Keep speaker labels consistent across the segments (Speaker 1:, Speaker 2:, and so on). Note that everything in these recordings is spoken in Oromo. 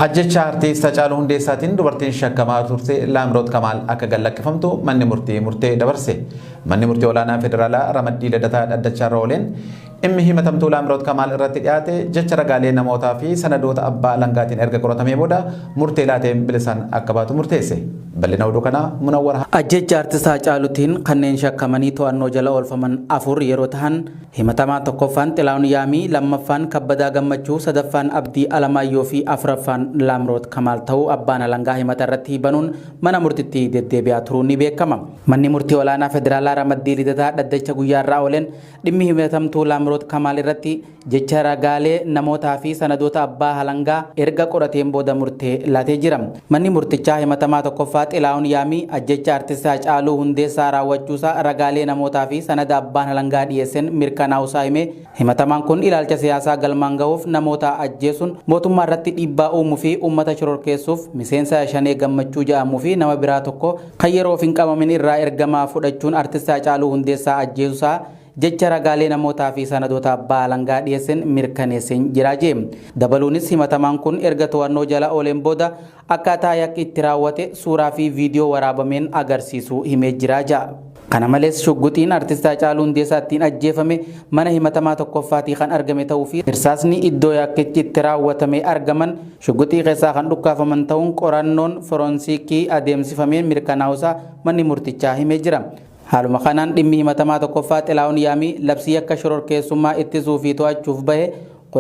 Speaker 1: Ajjecha artiist Hacaaluu Hundeessaatiin dubartiin shakkamaa turte Laamroot Kamaal akka galakkifamtu manni murtee dabarse. Manni murtii olaanaa federaalaa Ramaddii Lidataa Dhaddachaa irra ooleen dhimmi himatamtuu Laamroot Kamaal irratti dhiyaate jecha ragaalee namootaa fi sanadoota abbaa alangaatiin erga qoratamee booda murtee laateen bilisaan akka baatu murteesse. Bal'ina oduu kanaa Munawwar.
Speaker 2: Ajjecha artiist Hacaaluutiin kanneen shakkamanii to'annoo jala oolfaman afur yeroo ta'an himatamaa tokkoffaan Xilaawun Yaamii, lammaffaan Kabbadaa Gammachuu, sadaffaan Abdii Alamaayyoo fi afuraffaan Laamroot Kamaal ta'uu abbaan alangaa himata irratti banuun mana murtiitti deddeebi'aa turuun ni beekama. Manni murtii olaanaa federaalaa Ramaddii Lidataa Dhaddacha guyyaa irraa ooleen dhimmi himatamtuu Laamroot Kamaal irratti jecha ragaalee namootaa fi sanadoota abbaa alangaa erga qorateen booda murtee laatee jira. Manni murtichaa himatamaa tokkoffaa Xilaawun Yaamii ajjecha artiist Hacaaluu Hundeessaa raawwachuusaa ragaalee namootaa fi sanada abbaan alangaa dhiyeessan mirkanaa'uusaa himee himatamaan kun ilaalcha siyaasaa galmaan gahuuf namoota ajjeesuun mootummaa irratti dhiibbaa uumuu fi uummata shororkeessuuf miseensa Shanee Gammachuu jedhamuu fi nama biraa tokko kan yeroo hin qabamin irraa ergamaa fudhachuun artiist Hacaaluu Hundeessaa ajjeesuusaa jecha ragaalee namootaa fi sanadoota abbaa alangaa dhiyeessan mirkaneesseen jira jedhe. Dabaluunis himatamaan kun erga to'annoo jala ooleen booda akkaataa yakki itti raawwate suuraa fi viidiyoo waraabameen agarsiisuu himee jira jedha. Kana malees shugguxiin artiist Hacaaluu Hundeessaattiin ajjeefame mana himatamaa tokkoffaatii kan argame ta'uu fi irsaasni iddoo yakkichi itti raawwatame argaman shugguxii keessaa kan dhukkaafaman ta'uun qorannoon forensiikii adeemsifameen mirkanaa'uusaa manni murtichaa himee jira. Haaluma kanaan dhimmi himatamaa tokkoffaa Xilaawun Yaamii labsii akka shororkeessummaa ittisuu fi to'achuuf bahe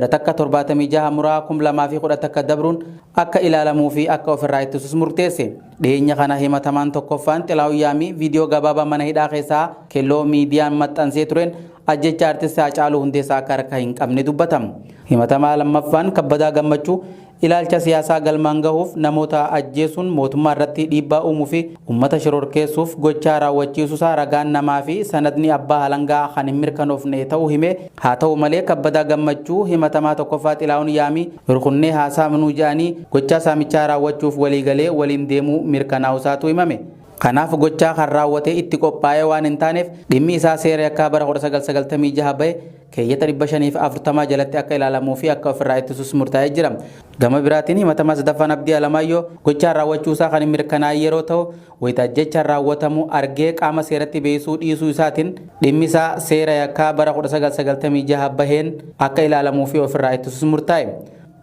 Speaker 2: 76 muraa 2011 dabruun akka ilaalamuu fi akka ofirraa ittisuus murteesse. Dhiyeenya kana himatamaan tokkoffaan Xilaawun Yaamii viidiyoo gabaabaa mana hidhaa keessaa kelloo miidiyaan maxxansee tureen ajjecha artiist Hacaaluu Hundeessaa akka harka hin qabne dubbatama. Himatamaa lammaffaan Kabbadaa Gammachuu ilaalcha siyaasaa galmaan gahuuf namoota ajjeesuun mootummaa irratti dhiibbaa uumuu fi uummata shororkeessuuf gochaa raawwachiisuusaa ragaan namaa fi sanadni abbaa alangaa kan hin mirkanoofne ta'uu hime. Haa ta'u malee Kabbadaa Gammachuu himatamaa tokkoffaa Xilaawun Yaamii rukunnee haasaamnuu jedhanii gochaa saamichaa raawwachuuf waliigalee waliin deemuu mirkanaa'uusaatu himame. Kanaaf gochaa kan raawwate itti qophaa'ee waan hin taaneef dhimmi isaa seera yakkaa bara 1996 bahe keeyyata 540 jalatti akka ilaalamuu fi akka ofirraa ittisuus murtaa'ee jira. Gama biraatiin himatamaa sadaffaan Abdii Alamaayyoo gochaa raawwachuusaa kan mirkanaa'e yeroo ta'u wayita jecha raawwatamu argee qaama seeratti beeksisuu dhiisuu isaatiin dhimmi isaa seera yakkaa bara 1996 baheen akka ilaalamuu fi ofirraa ittisuus murtaa'e.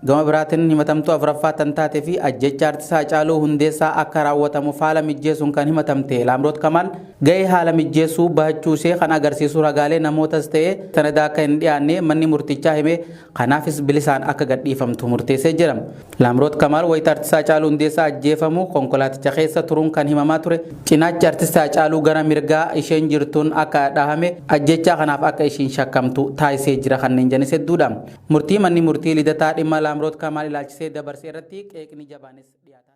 Speaker 2: Gama biraatiin himatamtuu afuraffaa tan taatee fi ajjecha artiist Hacaaluu Hundeessaa akka raawwatamu haala mijjeessuun kan himatamte Laamroot Kamaal gahee haala mijjeessuu bahachuu ishee kan agarsiisu ragaalee namootas ta'ee sanada akka hin dhiyaanne manni murtichaa hime. Kanaafis bilisaan akka gadhiifamtu murteessee jira. Laamroot Kamaal wayita artiist Hacaaluu Hundeessaa ajjeefamu konkolaaticha keessa turuun kan himamaa ture. Cinaachi artiist Hacaaluu gara mirgaa isheen jirtuun akka dhahame ajjecha kanaaf akka ishiin shakkamtu taasisee jira kanneen jedhanis hedduudha. Murtii manni murtii Lidataa dhimma Laamroot Kamaal ilaalchisee dabarsee irratti qeeqni jabaanis dhiyaate.